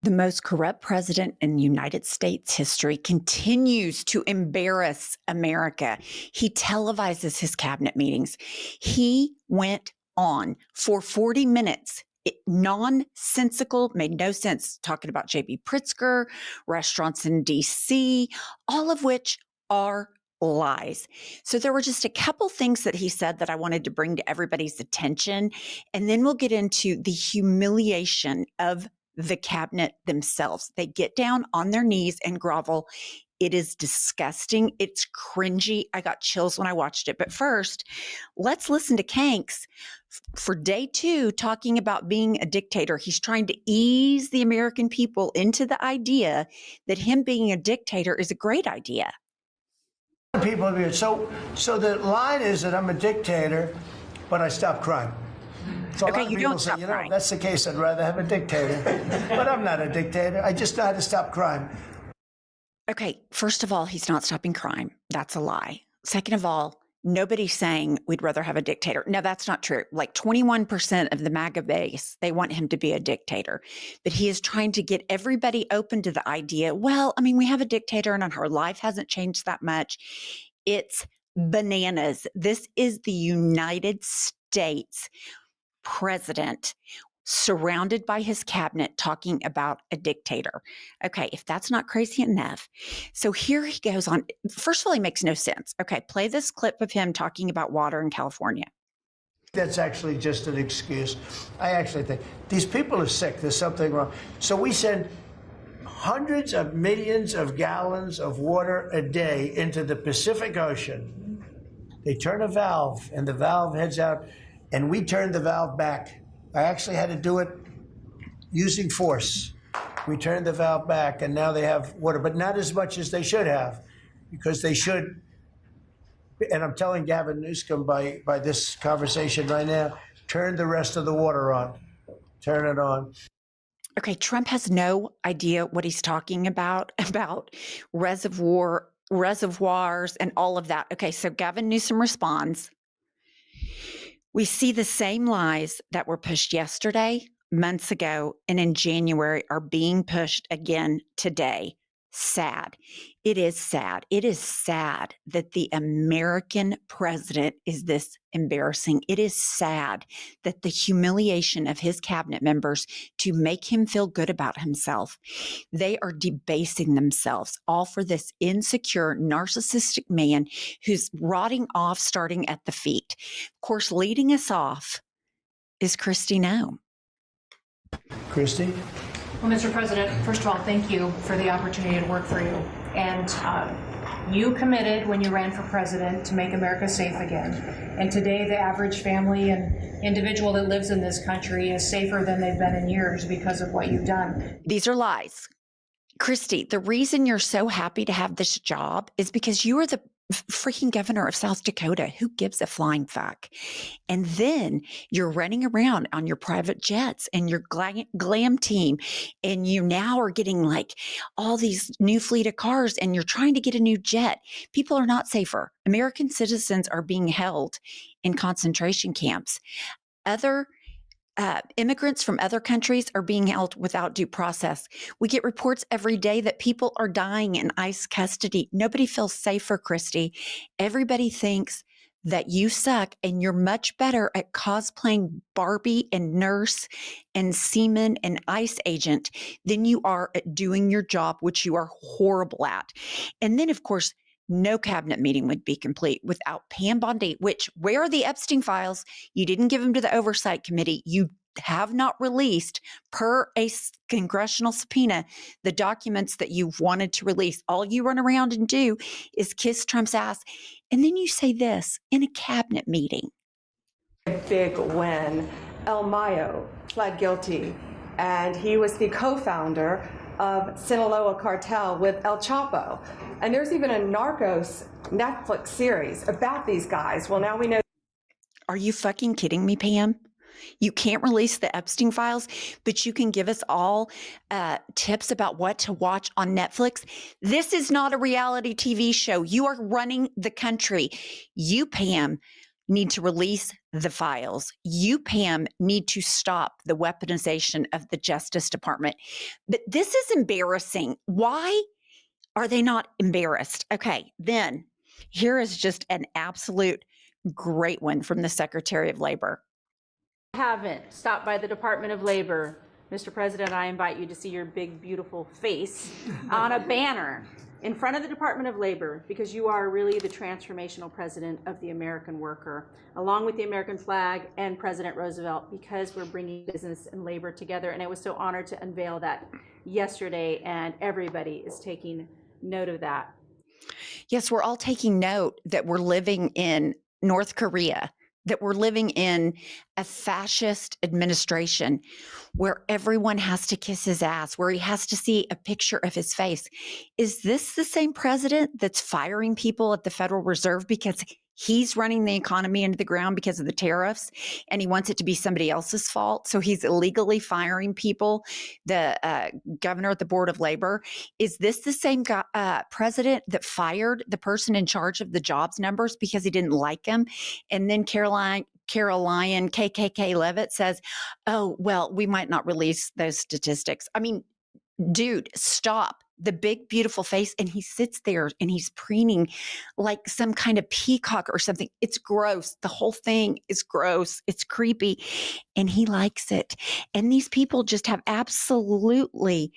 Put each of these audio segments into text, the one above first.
The most corrupt president in United States history continues to embarrass America. He televises his cabinet meetings. He went on for 40 minutes. Nonsensical, made no sense, talking about J.B. Pritzker, restaurants in D.C., all of which are lies. So there were just a couple things that he said that I wanted to bring to everybody's attention, and then we'll get into the humiliation of the cabinet themselves. They get down on their knees and grovel. It is disgusting. It's cringy. I got chills when I watched it. But first, let's listen to Kanks for day 2 talking about being a dictator. He's trying to ease the American people into the idea that him being a dictator is a great idea. People are here. So the line is that I'm a dictator, but I stop crime. So okay, you don't stop crime. If that's the case, I'd rather have a dictator. But I'm not a dictator. I just know how to stop crime. Okay, first of all, he's not stopping crime. That's a lie. Second of all, nobody's saying we'd rather have a dictator. No, that's not true. Like 21% of the MAGA base, they want him to be a dictator. But he is trying to get everybody open to the idea, well, I mean, we have a dictator and our life hasn't changed that much. It's bananas. This is the United States president surrounded by his cabinet talking about a dictator. Okay, if that's not crazy enough. So here he goes on. First of all, he makes no sense. Okay, play this clip of him talking about water in California. That's actually just an excuse. I actually think these people are sick. There's something wrong. So we send hundreds of millions of gallons of water a day into the Pacific Ocean. They turn a valve and the valve heads out, and we turned the valve back. I actually had to do it using force. We turned the valve back, and now they have water, but not as much as they should have, because they should, and I'm telling Gavin Newsom by this conversation right now, turn the rest of the water on. Turn it on. Okay, Trump has no idea what he's talking about reservoirs and all of that. Okay, so Gavin Newsom responds, we see the same lies that were pushed yesterday, months ago, and in January are being pushed again today. Sad. It is sad. It is sad that the American president is this embarrassing. It is sad that the humiliation of his cabinet members to make him feel good about himself, they are debasing themselves, all for this insecure, narcissistic man who's rotting off starting at the feet. Of course, leading us off is Kristi Noem. Kristi? Well, Mr. President, first of all, thank you for the opportunity to work for you. And you committed when you ran for president to make America safe again. And today, the average family and individual that lives in this country is safer than they've been in years because of what you've done. These are lies. Kristi, the reason you're so happy to have this job is because you are the freaking governor of South Dakota. Who gives a flying fuck? And then you're running around on your private jets and your glam team, and you now are getting like all these new fleet of cars, and you're trying to get a new jet. People are not safer. American citizens are being held in concentration camps. Other immigrants from other countries are being held without due process. We get reports every day that people are dying in ICE custody. Nobody feels safer, Kristi. Everybody thinks that you suck and you're much better at cosplaying Barbie and nurse and seaman and ICE agent than you are at doing your job, which you are horrible at. And then, of course, no cabinet meeting would be complete without Pam Bondi, which, where are the Epstein files? You didn't give them to the Oversight Committee. You have not released, per a congressional subpoena, the documents that you've wanted to release. All you run around and do is kiss Trump's ass. And then you say this in a cabinet meeting. A big win. El Mayo pled guilty, and he was the co-founder of Sinaloa cartel with El Chapo. And there's even a Narcos Netflix series about these guys. Well, now we know. Are you fucking kidding me, Pam? You can't release the Epstein files, but you can give us all tips about what to watch on Netflix. This is not a reality TV show. You are running the country. You, Pam, need to release the files. You, Pam, need to stop the weaponization of the Justice Department. But this is embarrassing. Why are they not embarrassed? Okay, then here is just an absolute great one from the Secretary of Labor. Haven't stopped by the Department of Labor, Mr. President, I invite you to see your big, beautiful face on a banner in front of the Department of Labor, because you are really the transformational president of the American worker, along with the American flag and President Roosevelt, because we're bringing business and labor together. And I was so honored to unveil that yesterday, and everybody is taking note of that. Yes, we're all taking note that we're living in North Korea, that we're living in a fascist administration where everyone has to kiss his ass, where he has to see a picture of his face. Is this the same president that's firing people at the Federal Reserve because he's running the economy into the ground because of the tariffs and he wants it to be somebody else's fault? So he's illegally firing people, the governor at the Board of Labor. Is this the same president that fired the person in charge of the jobs numbers because he didn't like him? And then Caroline KKK Levitt says, oh, well, we might not release those statistics. I mean, dude, stop. The big, beautiful face. And he sits there and he's preening like some kind of peacock or something. It's gross. The whole thing is gross. It's creepy. And he likes it. And these people just have absolutely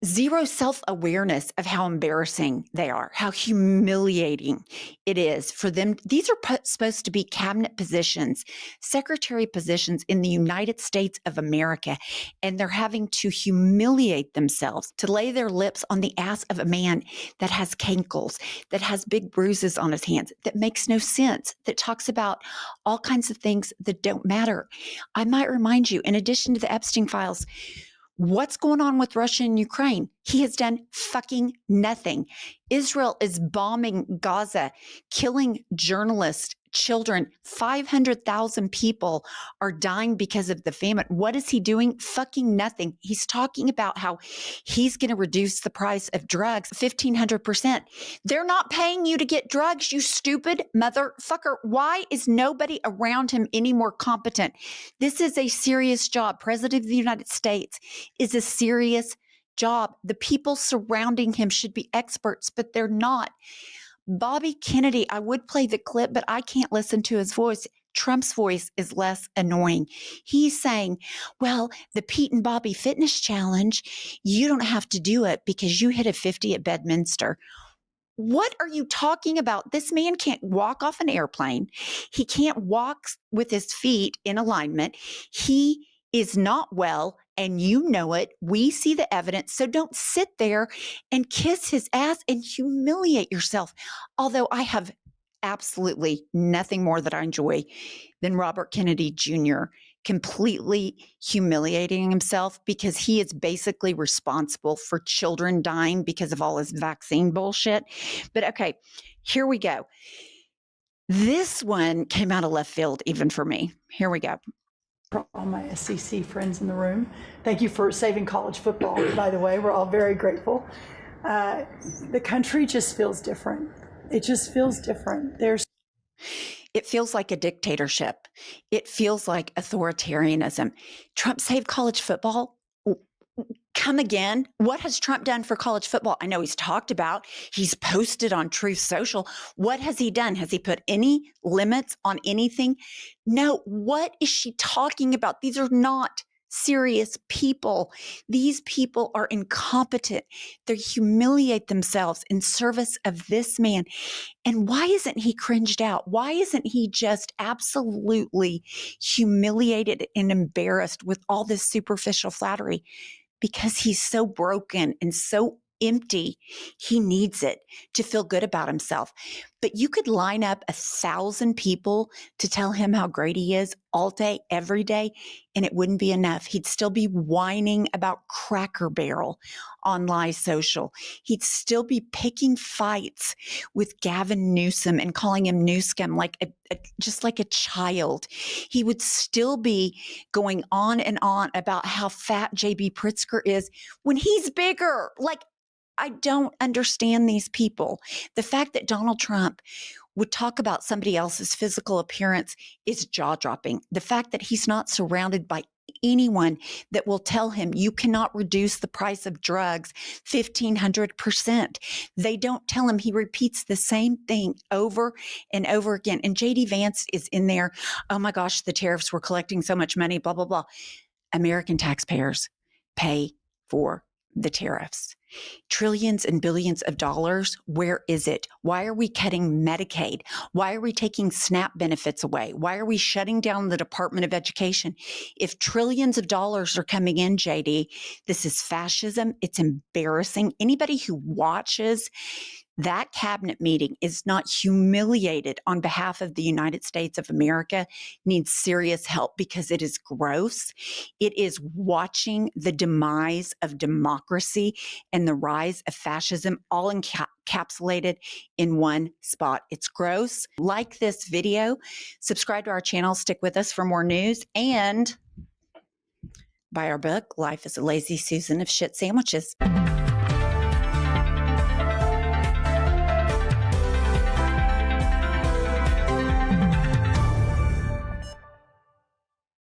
zero self-awareness of how embarrassing they are, how humiliating it is for them. These are supposed to be cabinet positions, secretary positions in the United States of America, and they're having to humiliate themselves to lay their lips on the ass of a man that has cankles, that has big bruises on his hands, that makes no sense, that talks about all kinds of things that don't matter. I might remind you, in addition to the Epstein files, what's going on with Russia and Ukraine? He has done fucking nothing. Israel is bombing Gaza, killing journalists, children. 500,000 people are dying because of the famine. What is he doing? Fucking nothing. He's talking about how he's going to reduce the price of drugs 1,500%. They're not paying you to get drugs, you stupid motherfucker. Why is nobody around him any more competent? This is a serious job. President of the United States is a serious job. The people surrounding him should be experts, but they're not. Bobby Kennedy, I would play the clip, but I can't listen to his voice. Trump's voice is less annoying. He's saying, well, the Pete and Bobby Fitness Challenge, you don't have to do it because you hit a 50 at Bedminster. What are you talking about? This man can't walk off an airplane. He can't walk with his feet in alignment. He is not well, and you know it. We see the evidence. So don't sit there and kiss his ass and humiliate yourself. Although I have absolutely nothing more that I enjoy than Robert Kennedy Jr. completely humiliating himself because he is basically responsible for children dying because of all his vaccine bullshit. But okay, here we go. This one came out of left field even for me. Here we go. For all my SEC friends in the room. Thank you for saving college football, by the way. We're all very grateful. The country just feels different. It just feels different. It feels like a dictatorship. It feels like authoritarianism. Trump saved college football. Come again. What has Trump done for college football? I know he's talked about, he's posted on Truth Social. What has he done? Has he put any limits on anything? No. What is she talking about? These are not serious people. These people are incompetent. They humiliate themselves in service of this man. And why isn't he cringed out? Why isn't he just absolutely humiliated and embarrassed with all this superficial flattery? Because he's so broken and so empty, he needs it to feel good about himself. But you could line up 1,000 people to tell him how great he is all day, every day, and it wouldn't be enough. He'd still be whining about Cracker Barrel on Live Social. He'd still be picking fights with Gavin Newsom and calling him Newscum like just like a child. He would still be going on and on about how fat JB Pritzker is when he's bigger. Like, I don't understand these people. The fact that Donald Trump would talk about somebody else's physical appearance is jaw-dropping. The fact that he's not surrounded by anyone that will tell him you cannot reduce the price of drugs 1,500%. They don't tell him. He repeats the same thing over and over again. And J.D. Vance is in there. Oh my gosh, the tariffs were collecting so much money, blah, blah, blah. American taxpayers pay for the tariffs. Trillions and billions of dollars. Where is it? Why are we cutting Medicaid? Why are we taking SNAP benefits away? Why are we shutting down the Department of Education? If trillions of dollars are coming in, JD, this is fascism. It's embarrassing. Anybody who watches that cabinet meeting is not humiliated on behalf of the United States of America needs serious help, because it is gross. It is watching the demise of democracy and the rise of fascism all encapsulated in one spot. It's gross. Like this video, subscribe to our channel, stick with us for more news, and buy our book, Life is a Lazy Susan of Shit Sandwiches.